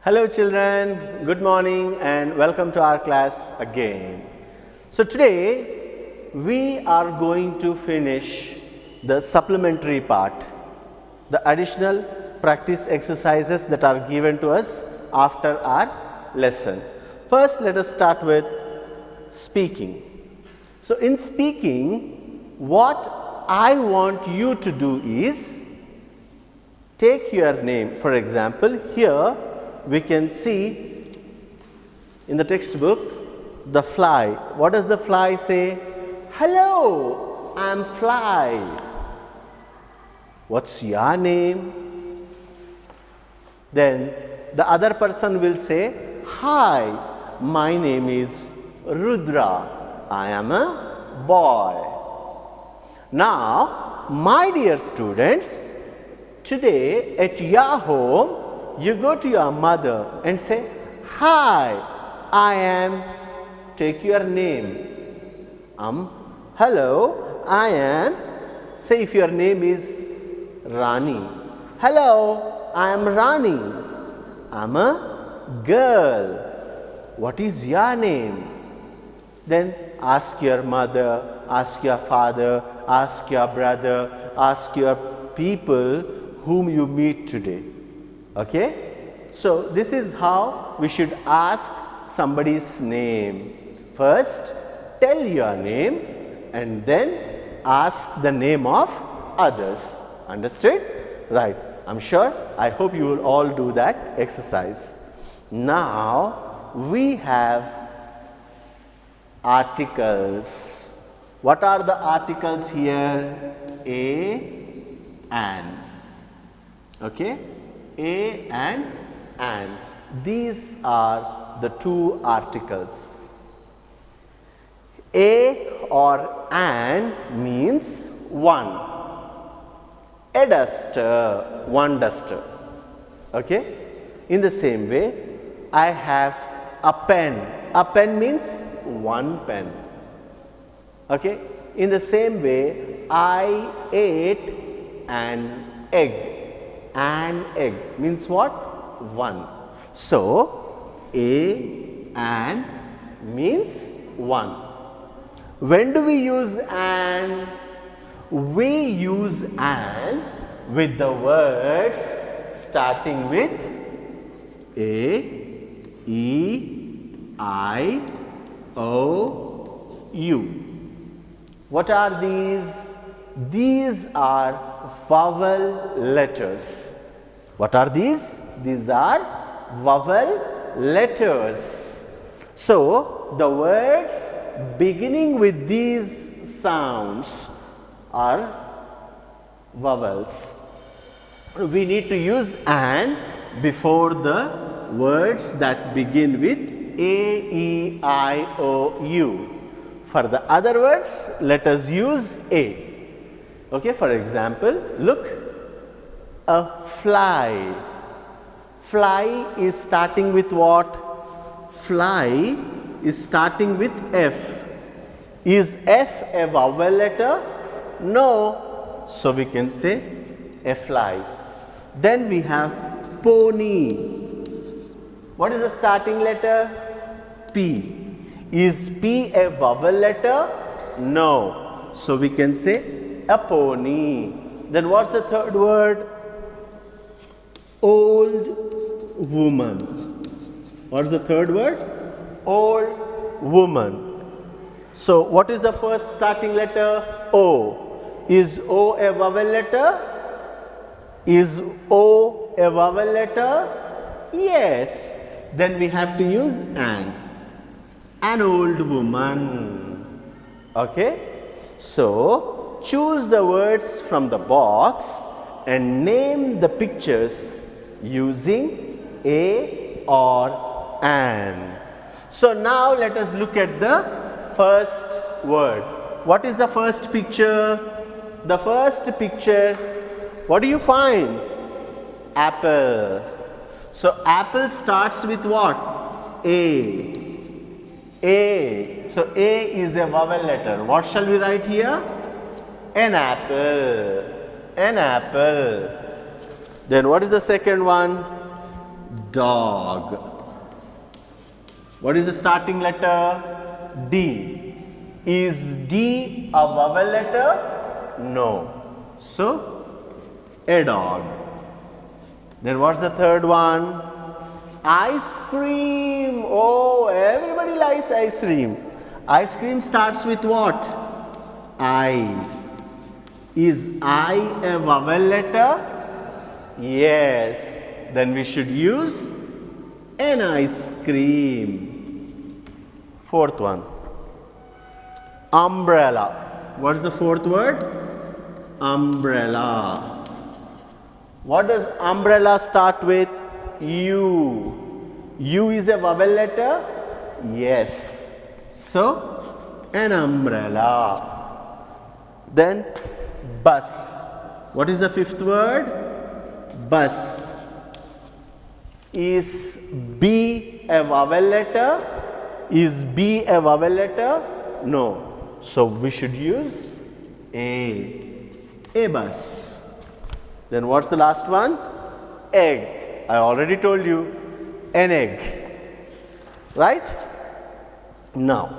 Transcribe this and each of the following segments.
Hello children, good morning and welcome to our class again. So today we are going to finish the supplementary part, the additional practice exercises that are given to us after our lesson. First let us start with speaking. So in speaking, what I want you to do is take your name. For example, here we can see in the textbook the fly. What does the fly say? Hello, I am fly. What's your name? Then the other person will say, hi, my name is Rudra. I am a boy. Now, my dear students, today at your home, you go to your mother and say, hi, I am, take your name. Hello, I am, say if your name is Rani. Hello, I am Rani. I'm a girl. What is your name? Then ask your mother, ask your father, ask your brother, ask your people whom you meet today. Okay? So this is how we should ask somebody's name. First, tell your name and then ask the name of others. Understood? Right. I'm sure, I hope you will all do that exercise. Now, we have articles. What are the articles here? A, and. Okay? A and. These are the two articles. A or an means one. A duster, one duster. Okay? In the same way, I have a pen. A pen means one pen. Okay? In the same way, I ate an egg. An egg means what? One. So, a and means one. When do we use an? We use an with the words starting with A, E, I, O, U. What are these? These are vowel letters. What are these? These are vowel letters. So, the words beginning with these sounds are vowels. We need to use an before the words that begin with A, E, I, O, U. For the other words, let us use A. Okay, for example, look, a fly. Fly is starting with what? Fly is starting with F. Is F a vowel letter? No. So we can say a fly. Then we have pony. What is the starting letter? P. Is P a vowel letter? No. So we can say a pony. Then what's the third word? Old woman. What's the third word? Old woman. So what is the first starting letter? O. Is O a vowel letter? Is O a vowel letter? Yes. Then we have to use an. An old woman. Okay. So choose the words from the box and name the pictures using A or an. So now let us look at the first word. What is the first picture? The first picture, what do you find? Apple. So apple starts with what? A. A. So A is a vowel letter. What shall we write here? An apple. An apple. Then what is the second one? dog. What is the starting letter? D. Is D a vowel letter? No. So, a dog. Then what's the third one? Ice cream. Oh, everybody likes ice cream. Ice cream starts with what? I. Is I a vowel letter? Yes. Then we should use an ice cream. Fourth one. Umbrella. What is the fourth word? Umbrella. What does umbrella start with? U. U is a vowel letter? Yes. So, an umbrella. Then, bus. What is the fifth word? Bus. Is B a vowel letter? Is B a vowel letter? No. So, we should use a bus. Then what's the last one? Egg. I already told you, an egg. Right? Now,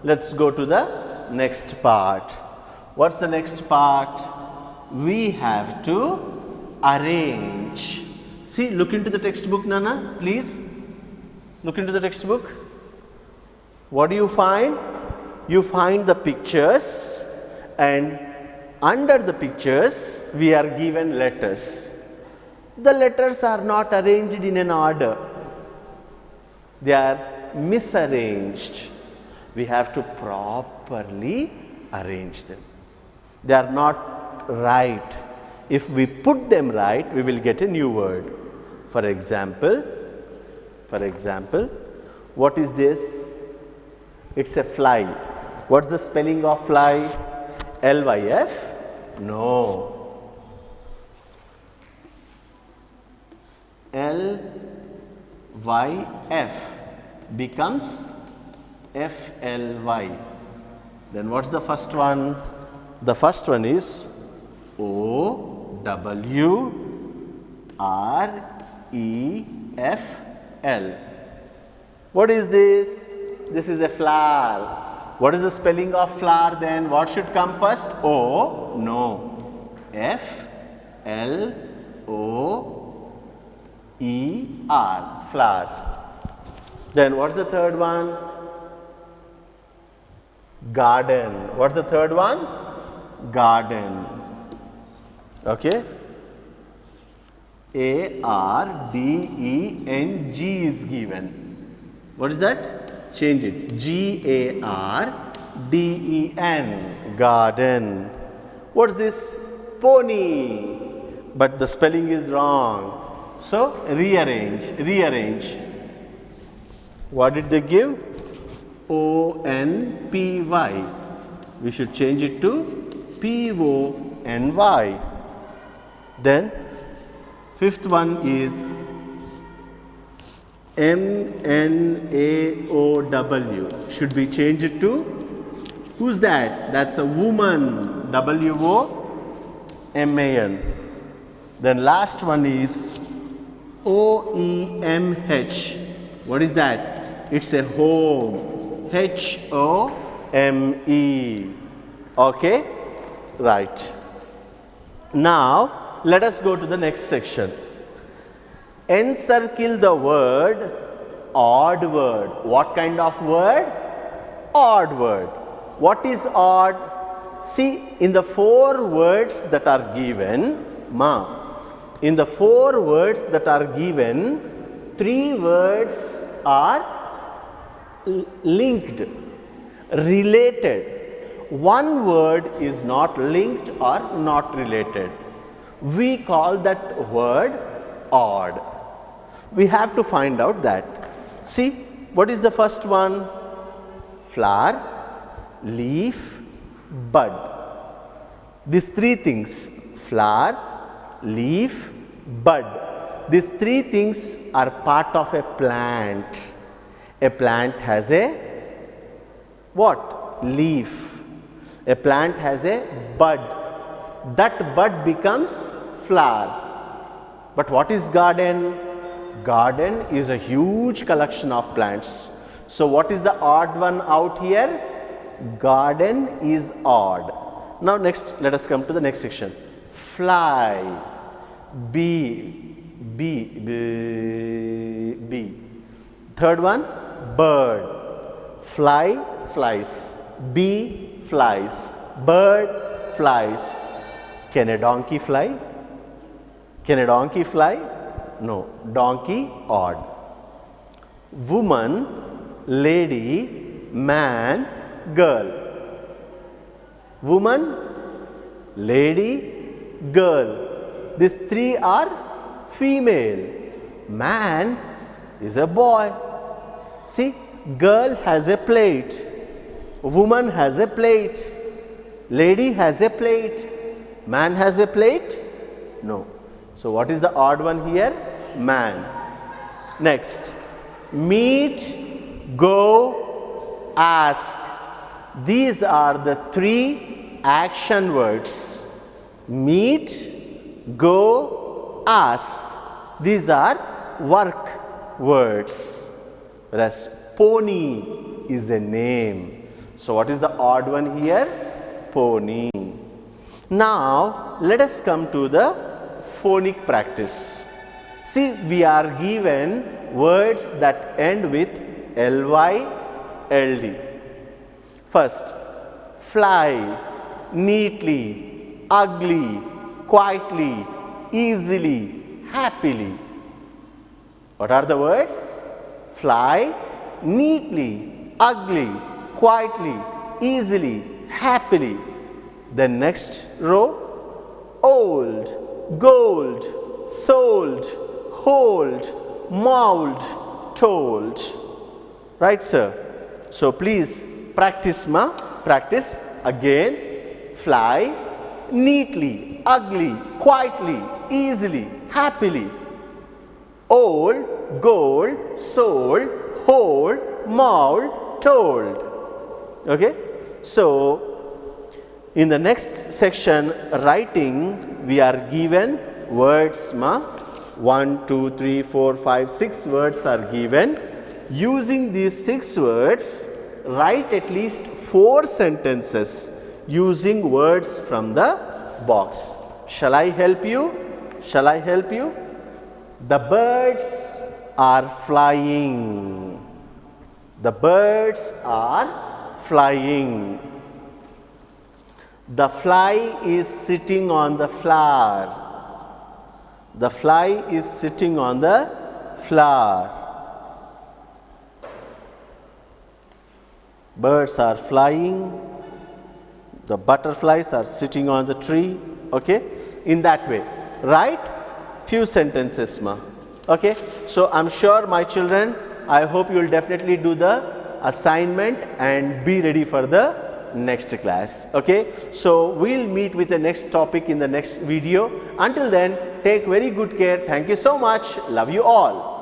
let's go to the next part. What's the next part? We have to arrange. See, look into the textbook, Nana, please. Look into the textbook. What do you find? You find the pictures, and under the pictures, we are given letters. The letters are not arranged in an order. They are misarranged. We have to properly arrange them. They are not right. If we put them right, we will get a new word. For example, what is this? It's a fly. What's the spelling of fly? L-Y-F? No. L-Y-F becomes F-L-Y. Then what's the first one? The first one is O-W-R-E-F-L. What is this? This is a flower. What is the spelling of flower then? What should come first? O? No. F-L-O-E-R. Flower. Then what's the third one? Garden. What's the third one? Garden. Okay. A-R-D-E-N-G is given. What is that? Change it. G-A-R-D-E-N. Garden. What is this? Pony. But the spelling is wrong. So, rearrange. What did they give? O-N-P-Y. We should change it to P-O-N-Y. Then, fifth one is M-N-A-O-W. Should we change it to? Who's that? That's a woman. W-O-M-A-N. Then last one is O-E-M-H. What is that? It's a home. H-O-M-E. Okay? Right. Now, let us go to the next section. Encircle the word, odd word. What kind of word? Odd word. What is odd? See, in the 4 words that are given, in the 4 words that are given, 3 words are linked, related. 1 word is not linked or not related. We call that word odd. We have to find out that. See, what is the first one? Flower, leaf, bud. These 3 things, flower, leaf, bud. These 3 things are part of a plant. A plant has a what? Leaf. A plant has a bud. That bud becomes flower. But what is garden? Garden is a huge collection of plants. So what is the odd one out here? Garden is odd. Now next, let us come to the next section. Fly. B. Third one, bird. Fly, flies. Bee, flies. Bird, flies. Can a donkey fly? Can a donkey fly? No. Donkey, odd. Woman, lady, man, girl. Woman, lady, girl. These three are female. Man is a boy. See, girl has a plate. Woman has a plate. Lady has a plate. Man has a plate? No. So what is the odd one here? Man. Next. Meet, go, ask. These are the three action words. Meet, go, ask. These are work words. Whereas pony is a name. So what is the odd one here? Pony. Now let us come to the phonic practice. See, we are given words that end with ly, ld. First, fly, neatly, ugly, quietly, easily, happily. What are the words? Fly, neatly, ugly, quietly, easily, happily. The next row, old, gold, sold, hold, mauled, told. Right, sir? So please practice again. Fly, neatly, ugly, quietly, easily, happily. Old, gold, sold, hold, mauled, told. Okay? So in the next section, writing, we are given words 1, 2, 3, 4, 5, 6 words are given. Using these 6 words, write at least 4 sentences using words from the box. Shall I help you? Shall I help you? The birds are flying. The birds are flying. The fly is sitting on the flower. The fly is sitting on the flower. Birds are flying. The butterflies are sitting on the tree. Okay? In that way. Write few sentences, Okay? So I'm sure, my children, I hope you will definitely do the assignment and be ready for the next class. Okay? So we'll meet with the next topic in the next video. Until then, take very good care. Thank you so much. Love you all.